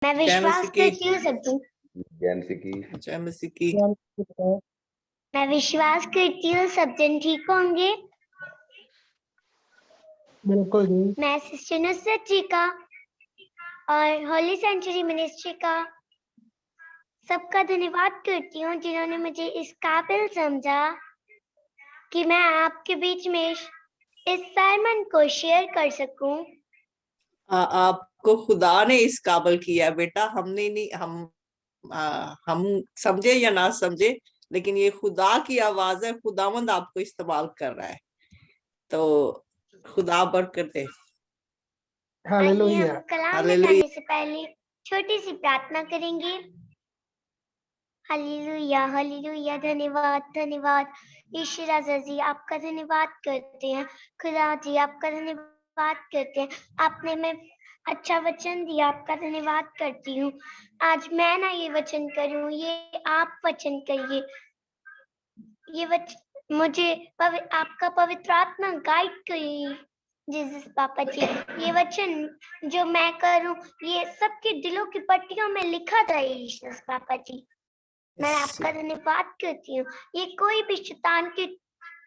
मैं विश्वास करती हूँ सचिन। मैं विश्वास करती हूँ सब जन ठीक होंगे। बिल्कुल जी। मैं सिस्टर नुसरत जी का और होली सेंचुरी मिनिस्ट्री का सबका धन्यवाद करती हूँ जिन्होंने मुझे इस काबिल समझा कि मैं आपके बीच में इस सरमन को शेयर कर सकूं। आपको खुदा ने इस काबिल किया बेटा, हमने नहीं। हम समझे या ना समझे, लेकिन ये खुदा की आवाज है, खुदावंद आपको इस्तेमाल कर रहा है, तो खुदा बरकत दे। हालेलुया। हम कलाम में जाने से पहले छोटी सी प्रार्थना करेंगे। Hallelujah hallelujah. धन्यवाद धन्यवाद ईश्वर राजा जी, आपका धन्यवाद करते हैं। खुदा जी आपका धन्यवाद करते हैं, आपने मैं अच्छा वचन दिया, आपका धन्यवाद करती हूँ। आज मैं ना ये वचन करूँ, ये आप वचन करिए। ये वचन मुझे आपका पवित्र आत्मा गाइड करिए जीसस पापा जी। ये वचन जो मैं करूं ये सबके दिलों की पट्टियों में लिखा जाए जीसस पापा जी। मैं आपका धन्यवाद करती हूँ, ये कोई भी शैतान की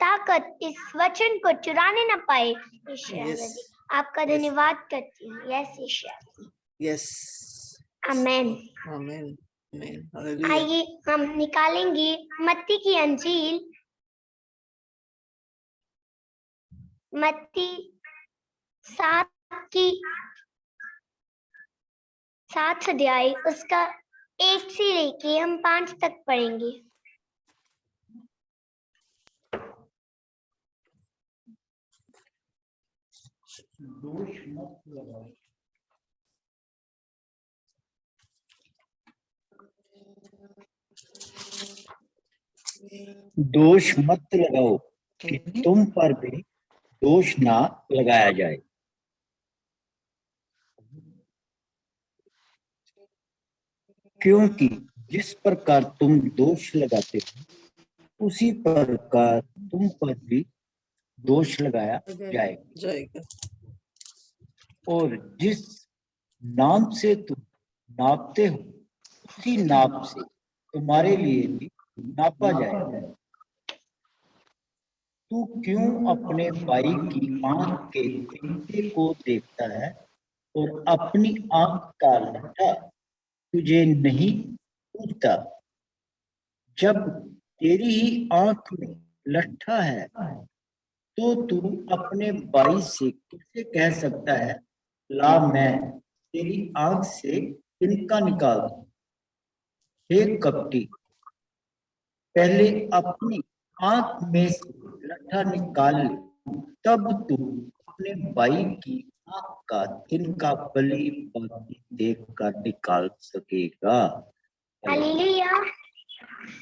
ताकत इस वचन को चुराने ना पाए ईश्वर जी। आपका धन्यवाद करती हूँ। यस ईश्वर। यस आमेन आमेन आमेन। आइए हम निकालेंगे मत्ती की अंजील, मत्ती 7 अध्याय उसका 1 से लेके हम 5 तक पढ़ेंगे। दोष मत लगाओ कि तुम पर भी दोष ना लगाया जाए। क्योंकि जिस प्रकार तुम दोष लगाते हो उसी प्रकार तुम पर भी दोष लगाया जाएगा। और जिस नाम से तुम नापते हो उसी नाप से तुम्हारे लिए भी नापा जाएगा। तू क्यों अपने भाई की आंख के फीते को देखता है और अपनी आंख का लट्ठा तुझे नहीं सूझता? जब तेरी ही आंख में लट्ठा है तो तू अपने भाई से कैसे कह सकता है ला मैं तेरी आंख से तिनका निकाल दूं? हे कपटी, पहले अपनी आंख में से लट्ठा निकाल ले, तब तू अपने भाई की आंख का तिनका भली भांति देख कर निकाल सकेगा। Hallelujah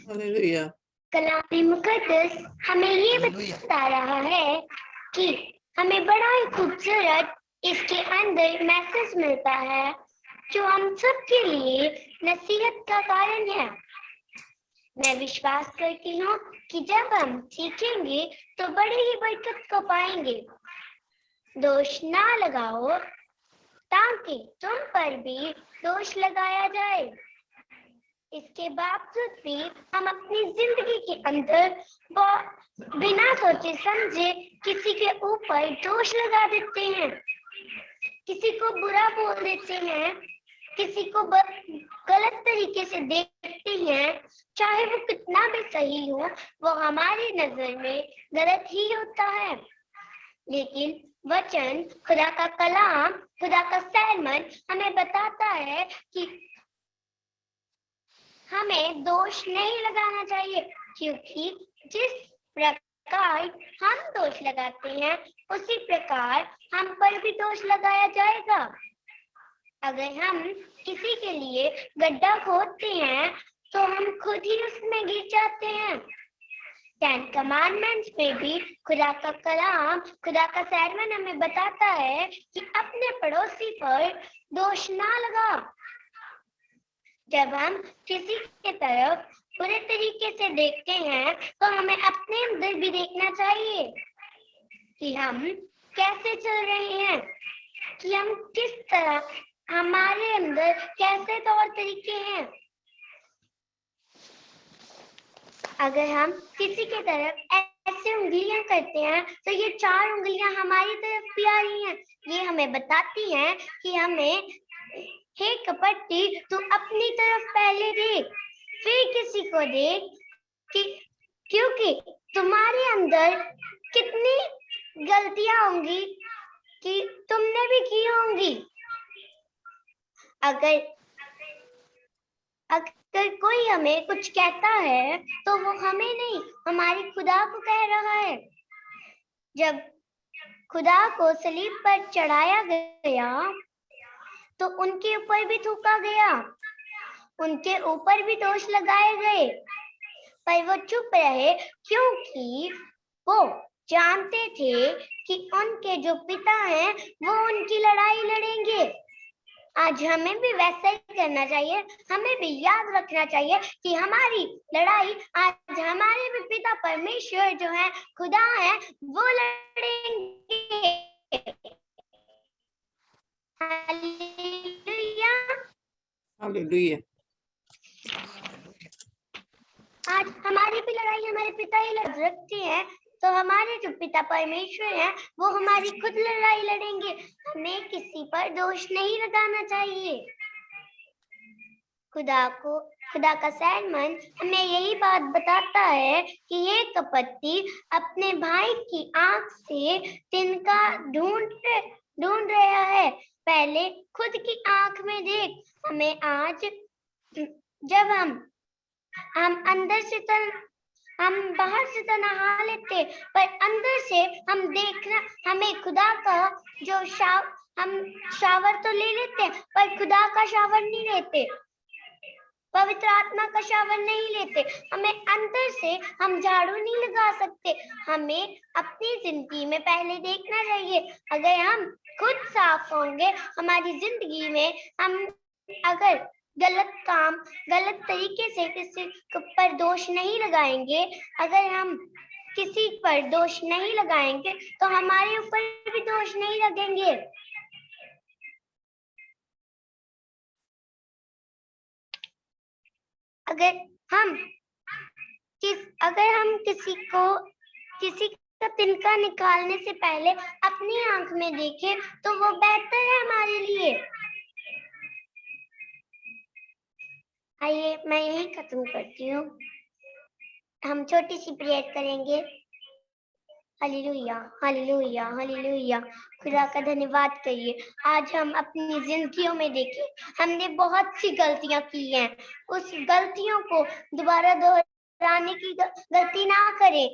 hallelujah. कलाम मुकद्दस हमें ये बता रहा है कि हमें बड़ा ही खूबसूरत इसके अंदर मैसेज मिलता है जो हम सब के लिए नसीहत का कारण है। मैं विश्वास करती हूँ कि जब हम सीखेंगे तो बड़ी ही बरकत को पाएंगे। दोष ना लगाओ ताकि तुम पर भी दोष लगाया जाए। इसके बावजूद भी हम अपनी जिंदगी के अंदर बिना सोचे समझे किसी के ऊपर दोष लगा देते हैं, किसी को बुरा बोल देते हैं, किसी को गलत तरीके से देखते हैं। चाहे वो कितना भी सही हो, वो हमारी नजर में गलत ही होता है। लेकिन वचन, खुदा का कलाम, खुदा का सरमन हमें बताता है कि हमें दोष नहीं लगाना चाहिए, क्योंकि जिस प्रकार हम दोष लगाते हैं उसी प्रकार हम पर भी दोष लगाया जाएगा। अगर हम किसी के लिए गड्ढा खोदते हैं तो हम खुद ही उसमें गिर जाते हैं। 10 कमांडमेंट्स में भी खुदा का कलाम, खुदा का सरमन हमें बताता है कि अपने पड़ोसी पर दोष ना लगा। जब हम किसी की तरफ बुरे तरीके से देखते हैं तो हमें अपने अंदर भी देखना चाहिए कि हम कैसे चल रहे हैं, कि हम किस तरह हमारे अंदर कैसे तौर तरीके हैं। अगर हम किसी की तरफ ऐसे उंगलियां करते हैं तो ये 4 उंगलियां हमारी तरफ भी आ रही हैं। ये हमें बताती हैं कि हमें, हे कपटी, तू अपनी तरफ पहले देख, फिर किसी को देख, कि क्योंकि तुम्हारे अंदर कितनी गलतियां होंगी कि तुमने भी की होंगी। अगर कोई हमें कुछ कहता है तो वो हमें नहीं, हमारी खुदा को कह रहा है। जब खुदा को सलीब पर चढ़ाया गया तो उनके ऊपर भी थूका गया, उनके ऊपर भी दोष लगाए गए, पर वो चुप रहे क्योंकि वो जानते थे कि उनके जो पिता हैं वो उनकी लड़ाई लड़ेंगे। आज हमें भी वैसा ही करना चाहिए। हमें भी याद रखना चाहिए कि हमारी लड़ाई आज हमारे भी पिता परमेश्वर जो है, खुदा है, वो लड़ेंगे। Hallelujah, hallelujah. आज हमारी भी लड़ाई हमारे पिता ही लड़ रखते हैं, तो हमारे जो पिता परमेश्वर हैं वो हमारी खुद लड़ाई लड़ेंगे। हमें किसी पर दोष नहीं लगाना चाहिए। खुदा का सरमन हमें यही बात बताता है कि ये कपटी अपने भाई की आंख से तिनका ढूंढ रहा है। पहले खुद की आंख में देख। हमें आज, जब हम अंदर से तो, हम बाहर से तो नहा लेते, पर अंदर से हम देखना, हमें खुदा का जो हम शावर तो ले लेते हैं, पर खुदा का शावर नहीं लेते, पवित्र आत्मा का शावर नहीं लेते। हमें अंदर से हम झाड़ू नहीं लगा सकते। हमें अपनी जिंदगी में पहले देखना चाहिए। अगर हम खुद साफ होंगे, हमारी जिंदगी में हम अगर गलत तरीके से किसी पर दोष नहीं लगाएंगे, अगर हम किसी पर दोष नहीं लगाएंगे तो हमारे ऊपर भी दोष नहीं लगेंगे। अगर हम किसी का तिनका निकालने से पहले अपनी आंख में देखें तो वो बेहतर है हमारे लिए। आइए मैं यही खत्म करती हूँ। हम छोटी सी प्रेयर करेंगे। Hallelujah, hallelujah, hallelujah. खुदा का धन्यवाद करिए। आज हम अपनी जिंदगियों में देखें, हमने बहुत सी गलतियां की हैं। उस गलतियों को दोबारा दोहराने की गलती ना करें।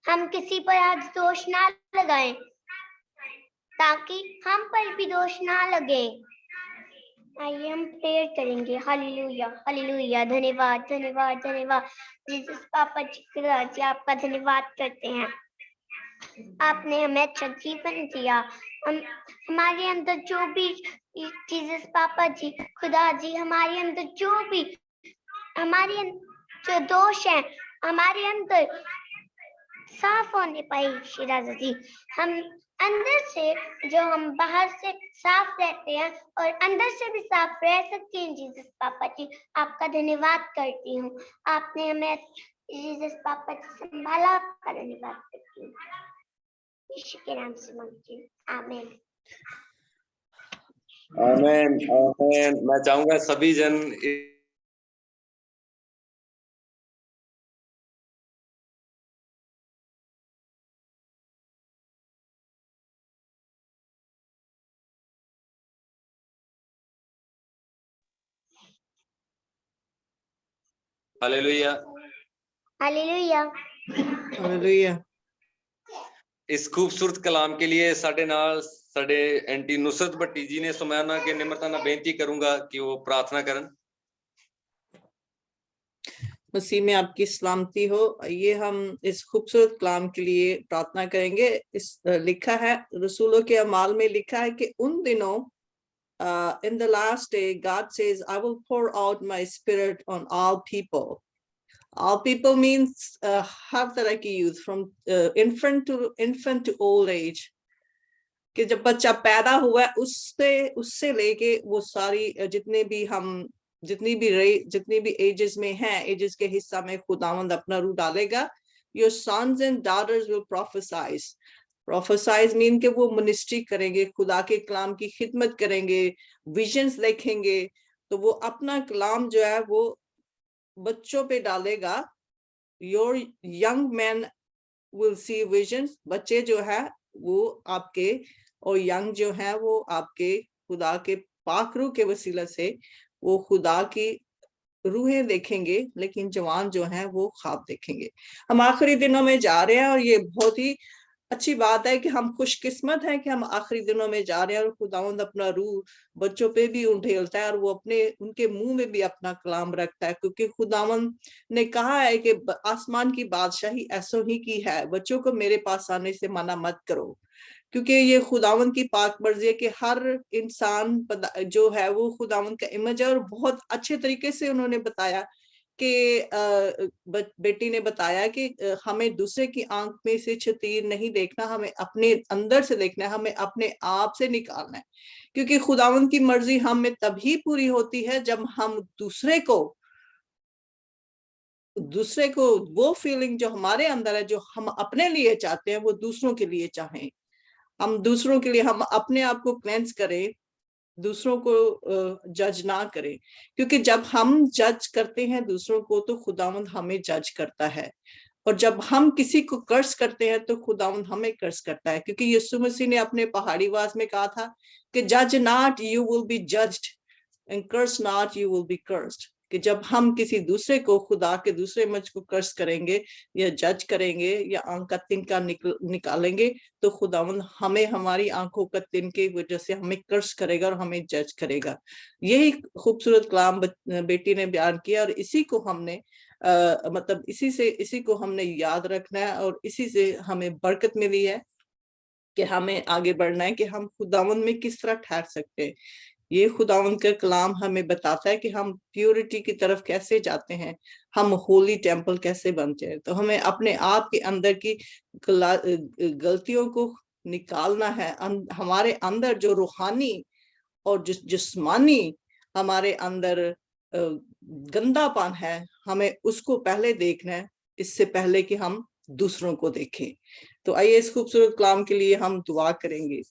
हम किसी पर आज दोष ना लगाएं ताकि हम पर भी दोष ना लगे। आइए हम प्रेयर करेंगे। Hallelujah, hallelujah. धन्यवाद, धन्यवाद, धन्यवाद। जीसस पापा जी, आपका धन्यवाद करते हैं। आपने हमें अच्छा जीवन दिया। हमारे अंदर जो भी जीसस पापा जी, खुदा जी, हमारे अंदर जो भी हमारे जो दोष हैं हमारे अंदर साफ होने पाए शिराजा जी। हम अंदर से जो हम बाहर से साफ रहते हैं और अंदर से भी साफ रह सकते हैं। जीसस पापा जी, आपका धन्यवाद करती हूँ। आपने हमें जीसस पापा जी संभाला, आपका धन्यवाद करती हूँ। यीशु के नाम से मांगती हूँ, आमीन। आमीन, आमीन। मैं चाहूंगा सभी जन हालेलुया, हालेलुया, हालेलुया। इस खूबसूरत कलाम के लिए साडे एंटी नुसरत भट्टी जी ने सुमैना के निम्रता ना बेनती करूंगा कि वो प्रार्थना करन। मसीह में आपकी सलामती हो। ये हम इस खूबसूरत कलाम के लिए प्रार्थना करेंगे। इस लिखा है, रसूलों के अमाल में लिखा है कि उन दिनों, in the last day, God says, I will pour out my spirit on all people. All people means हर तरह की youth, from infant to old age. कि जब बच्चा पैदा हुआ है उससे लेके वो सारी जितनी भी एजेस में हैं, एजेस के हिस्सा में खुदावंद अपना रूह डालेगा। Your sons and daughters will prophesy mean के वो मिनिस्ट्री करेंगे, खुदा के कलाम की खिदमत करेंगे, विजन्स देखेंगे। तो वो अपना कलाम जो है वो बच्चों पे डालेगा। Your young man will see visions, बच्चे जो है वो आपके, और यंग जो है वो आपके खुदा के पाक रूह के वसीला से वो खुदा की रूहें देखेंगे, लेकिन जवान जो हैं वो ख्वाब देखेंगे। हम आखिरी दिनों में जा रहे हैं और ये बहुत ही अच्छी बात है कि हम खुशकिस्मत हैं कि हम आखिरी दिनों में जा रहे हैं और खुदावंद अपना रूह बच्चों पे भी उंडेलता है और वो उनके मुंह में भी अपना कलाम रखता है, क्योंकि खुदावंद ने कहा है कि आसमान की बादशाही ऐसो ही की है, बच्चों को मेरे पास आने से मना मत करो। क्योंकि ये खुदावंद की पाक मर्जी है कि हर इंसान जो है वो खुदावंद का इमेज है। और बहुत अच्छे तरीके से उन्होंने बताया कि बेटी ने बताया कि हमें दूसरे की आंख में से छतीर नहीं देखना, हमें अपने अंदर से देखना है, हमें अपने आप से निकालना है। क्योंकि खुदावंद की मर्जी हम में तभी पूरी होती है जब हम दूसरे को वो फीलिंग जो हमारे अंदर है, जो हम अपने लिए चाहते हैं, वो दूसरों के लिए चाहें। हम दूसरों के लिए, हम अपने आप को क्लेंस करें, दूसरों को जज ना करें। क्योंकि जब हम जज करते हैं दूसरों को तो खुदावंद हमें जज करता है, और जब हम किसी को कर्स करते हैं तो खुदावंद हमें कर्स करता है। क्योंकि यीशु मसीह ने अपने पहाड़ी वास में कहा था कि जज not you will be judged, and curse not you will be cursed. कि जब हम किसी दूसरे को, खुदा के दूसरे मज को कर्स करेंगे या जज करेंगे या आंख का तिनका निकालेंगे तो खुदावंद हमें हमारी आंखों का तिनके की वजह से हमें कर्स करेगा और हमें जज करेगा। यही खूबसूरत कलाम बेटी ने बयान किया, और इसी को हमने मतलब इसी को हमने याद रखना है, और इसी से हमें बरकत मिली है कि हमें आगे बढ़ना है कि हम खुदावंद में किस तरह ठहर सकते हैं। ये खुदावंद का कलाम हमें बताता है कि हम प्योरिटी की तरफ कैसे जाते हैं, हम होली टेम्पल कैसे बनते हैं। तो हमें अपने आप के अंदर की गलतियों को निकालना है। हमारे अंदर जो रूहानी और जिस्मानी हमारे अंदर गंदापन है, हमें उसको पहले देखना है, इससे पहले कि हम दूसरों को देखें। तो आइए इस खूबसूरत कलाम के लिए हम दुआ करेंगे।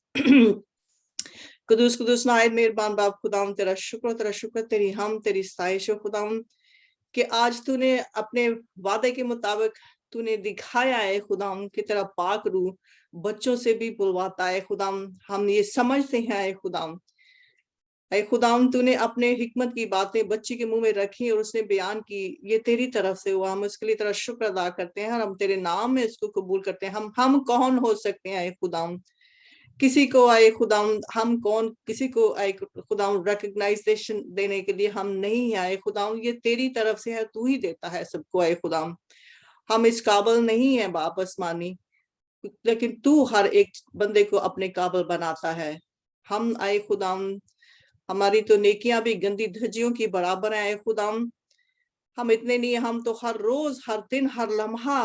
कुदूस कुदूस नायत मेहरबान बाप खुदाम, तेरा शुक्र, तेरी हम तेरी साइश हो खुदाम कि आज तूने अपने वादे के मुताबिक तूने दिखाया है खुदाम कि तेरा पाक रूह बच्चों से भी बुलवाता है खुदाम। हम ये समझते हैं खुदाम, खुदाम तूने अपने हिकमत की बातें बच्ची के मुंह में रखी और उसने बयान की, ये तेरी तरफ से हुआ। हम उसके लिए तेरा शुक्र अदा करते हैं और हम तेरे नाम में इसको कबूल करते हैं। हम कौन हो सकते हैं खुदाम, किसी को आए खुदाम, हम कौन किसी को आए खुदाम रिकग्नाइजेशन देने के लिए हम नहीं आए खुदाम, ये तेरी तरफ से है, तू ही देता है सबको आए खुदाम। हम इस काबिल नहीं है बाप आसमानी, लेकिन तू हर एक बंदे को अपने काबिल बनाता है। हम आए खुदाम, हमारी तो नेकियां भी गंदी धज्जियों की बराबर है खुदाम। हम इतने नहीं, हम तो हर रोज, हर दिन, हर लम्हा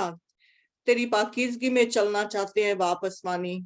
तेरी पाकीज़गी में चलना चाहते हैं बाप आसमानी।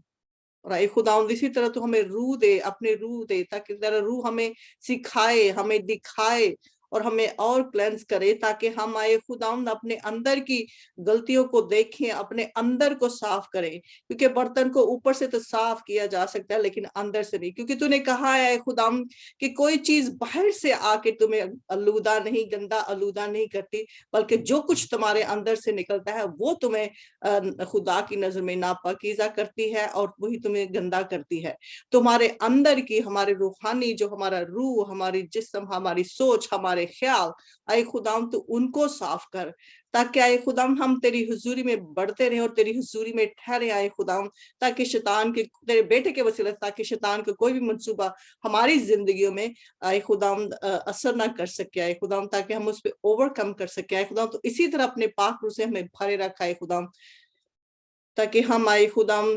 और आए खुदावंद इसी तरह तो हमें रूह दे, अपने रूह दे, ताकि तेरा रूह हमें सिखाए, हमें दिखाए और हमें और क्लेंस करे, ताकि हम आए खुदावंद अपने अंदर की गलतियों को देखें, अपने अंदर को साफ करें। क्योंकि बर्तन को ऊपर से तो साफ किया जा सकता है लेकिन अंदर से नहीं। क्योंकि तूने कहा है खुदावंद कि कोई चीज बाहर से आके तुम्हें आलूदा नहीं, गंदा आलूदा नहीं करती, बल्कि जो कुछ तुम्हारे अंदर से निकलता है वो तुम्हें खुदा की नजर में नापाकीज़ा करती है और वही तुम्हें गंदा करती है। तुम्हारे अंदर की, हमारे रूहानी, जो हमारा रूह, हमारी जिस्म, हमारी सोच, हमारे ख्याल, आए खुदाम तू उनको साफ कर, ताकि आए खुदाम हम तेरी हुजूरी में बढ़ते रहे और तेरी हुजूरी में ठहरे आए खुदाम, ताकि शैतान के, तेरे बेटे के वसीले, ताकि शैतान का कोई भी मंसूबा हमारी जिंदगियों में आए खुदाम असर ना कर सके आए खुदाम, ताकि हम उस पर ओवरकम कर सके आए खुदाम। तो इसी तरह अपने पाक रूह से हमें भरे रखा है खुदाम, ताकि हम आए खुदाम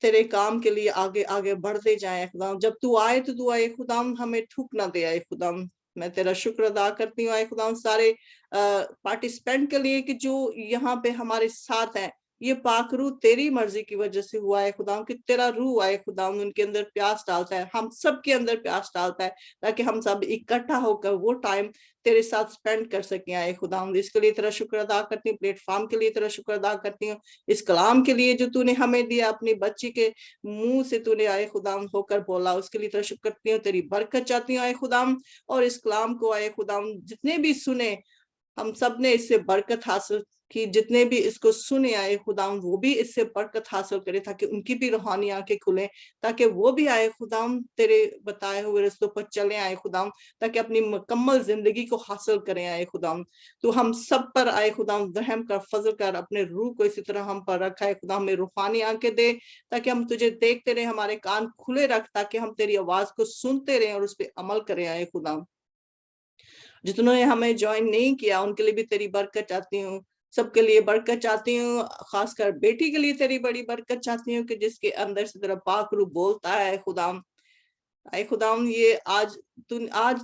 तेरे काम के लिए आगे आगे बढ़ते जाए खुदाम। जब तू आए तो तू आए खुदाम, हमें ठुक ना दे आए खुदाम। मैं तेरा शुक्र अदा करती हूँ आए खुदाम सारे पार्टिसिपेंट के लिए कि जो यहाँ पे हमारे साथ हैं, ये पाक रूह तेरी मर्जी की वजह से हुआ है खुदाम, कि तेरा रूह आए खुदाम उनके अंदर प्यास डालता है, हम सब के अंदर प्यास डालता है, ताकि हम सब इकट्ठा होकर वो टाइम तेरे साथ स्पेंड कर सकें आए खुदाम। इसके लिए तेरा शुक्र अदा करती हूँ, प्लेटफॉर्म के लिए तेरा शुक्र अदा करती हूँ, इस कलाम के लिए जो तूने हमें दिया, अपनी बच्ची के मुंह से तूने आए खुदाम होकर बोला, उसके लिए तेरा शुक्र करती हूँ, तेरी बरकत चाहती हूँ आए खुदाम। और इस कलाम को आए खुदाम जितने भी सुने, हम सब ने इससे बरकत हासिल की, जितने भी इसको सुने आए खुदाम वो भी इससे बरकत हासिल करे, ताकि उनकी भी रूहानी आंखें खुले, ताकि वो भी आए खुदाम तेरे बताए हुए रास्तों पर चले आए खुदाम, ताकि अपनी मुकम्मल जिंदगी को हासिल करें आए खुदाम। तो हम सब पर आए खुदाम रहम कर, फजल कर, अपने रूह को इसी तरह हम पर रखा है खुदाम में रूहानी आंखें दे, ताकि हम तुझे देखते रहे, हमारे कान खुले रख, ताकि हम तेरी आवाज को सुनते रहे और उस पर अमल करें आए खुदाम। जितनों हमें ज्वाइन नहीं किया उनके लिए भी तेरी बरकत चाहती हूँ, सबके लिए बरकत चाहती हूँ, खासकर बेटी के लिए तेरी बड़ी बरकत चाहती हूँ, कि जिसके अंदर से तेरा पाक रूह बोलता है खुदाम। आए खुदाम ये आज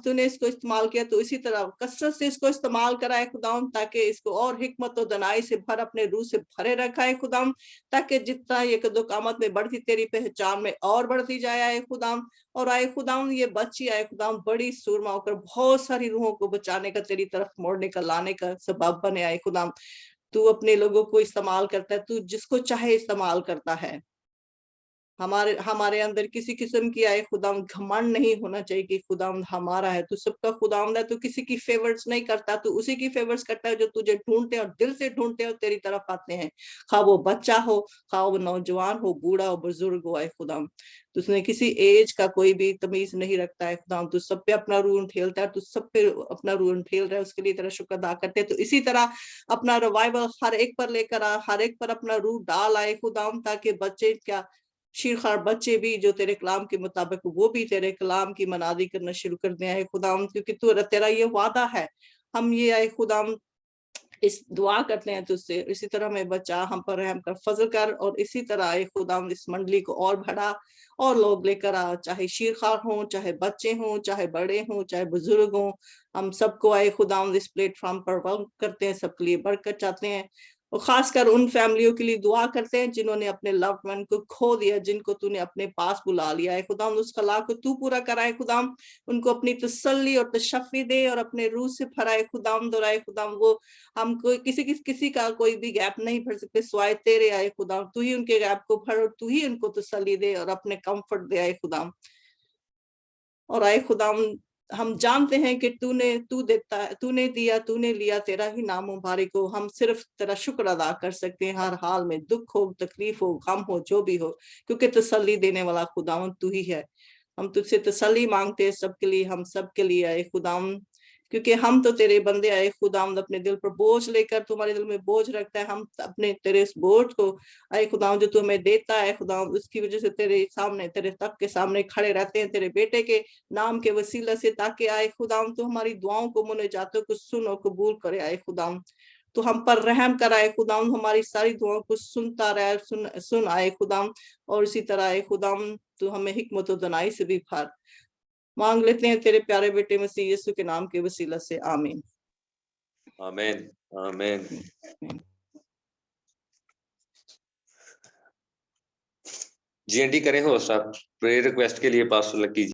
तूने इसको इस्तेमाल किया, तो इसी तरह कसरत से इसको इस्तेमाल करा है खुदाम, ताकि इसको और हिकमत और दनाई से भर, अपने रूह से भरे रखा है खुदाम, ताकि जितना ये कदोकामत में बढ़ती तेरी पहचान में और बढ़ती जाए आए खुदाम। और आए खुदाम ये बच्ची आए खुदाम बड़ी सूरमा होकर बहुत सारी रूहों को बचाने का, तेरी तरफ मोड़ने का, लाने का सबब बने आए खुदाम। तू अपने लोगों को इस्तेमाल करता है, तू जिसको चाहे इस्तेमाल करता है। हमारे अंदर किसी किस्म की आए खुदाम घमंड नहीं होना चाहिए कि खुदाम हमारा है, तू सबका खुदाम है, तू किसी की फेवर्स नहीं करता, तू उसी की फेवर्स करता है जो तुझे ढूंढते और दिल से ढूंढते और तेरी तरफ आते हैं, खा वो बच्चा हो, खा वो नौजवान हो, बूढ़ा हो, बुजुर्ग हो आए खुदाम। तुझने किसी एज का कोई भी तमीज नहीं रखता है खुदाम, तू सब पे अपना रूह ठेलता है, तू सब पे अपना रूह ठेल रहा है, उसके लिए तेरा शुक्र अदा करते हैं। तो इसी तरह अपना रिवाइवल हर एक पर लेकर आ, हर एक पर अपना रूह डाल आए खुदाम, ताकि बच्चे क्या शीरखार बच्चे भी जो तेरे कलाम के मुताबिक वो भी तेरे कलाम की मनादी करना शुरू कर दिया है खुदाम, क्योंकि तू तेरा ये वादा है। हम ये आए खुदाम इस दुआ करते हैं तुझसे, इसी तरह में बचा, हम पर रहम कर, फजल कर, और इसी तरह आए खुदाम इस मंडली को और बढ़ा और लोग लेकर आ, चाहे शीरखार हो, चाहे बच्चे हों, चाहे बड़े हों, चाहे बुजुर्ग हों, हम सबको आए खुदाम इस प्लेटफॉर्म पर वेलकम करते हैं, सबके लिए बरकत चाहते हैं। और खासकर उन फैमिलियों के लिए दुआ करते हैं जिन्होंने अपने लव्ड वन को खो दिया, जिनको तूने अपने पास बुला लिया है खुदाम, उस खला को तू पूरा कराए खुदाम, उनको अपनी तसल्ली और तशफ़ी दे और अपने रूह से भराए खुदाम, दोहराए खुदाम। वो हम कोई किसी का कोई भी गैप नहीं भर सकते सिवाय तेरे आए खुदाम, तू ही उनके गैप को भर और तू ही उनको तसल्ली दे और अपने कंफर्ट दे आए खुदाम। और आए खुदाम हम जानते हैं कि तू देता है, तूने दिया, तूने लिया, तेरा ही नाम मुबारक हो। हम सिर्फ तेरा शुक्र अदा कर सकते हैं हर हाल में, दुख हो, तकलीफ हो, गम हो, जो भी हो, क्योंकि तसल्ली देने वाला खुदावन तू ही है। हम तुझसे तसल्ली मांगते हैं सबके लिए, हम सबके लिए आए खुदावन, क्योंकि हम तो तेरे बंदे आए खुदावंद, अपने दिल पर बोझ लेकर, तुम्हारे दिल में बोझ रखता है, हम अपने तेरे इस बोझ को आए खुदावंद जो तू हमें देता है खुदावंद, उसकी वजह से तेरे सामने, तेरे तक के सामने खड़े रहते हैं, तेरे बेटे के नाम के वसीला से, ताकि आए खुदावंद तू हमारी दुआओं को, मुनाजातों को सुन और कबूल करे आए खुदावंद। तो हम पर रहम कराए खुदावंद, हमारी सारी दुआओं को सुनता रहे, सुन आए खुदावंद। और इसी तरह आए खुदावंद तू हमें हिकमत और दनाई से भी भर। मांग लेते हैं तेरे प्यारे बेटे मसीह यीशु के नाम के वसीला से, आमीन आमीन आमीन। जी एंडी करें होस्ट आप प्रेयर रिक्वेस्ट के लिए पास्टर लकी जी।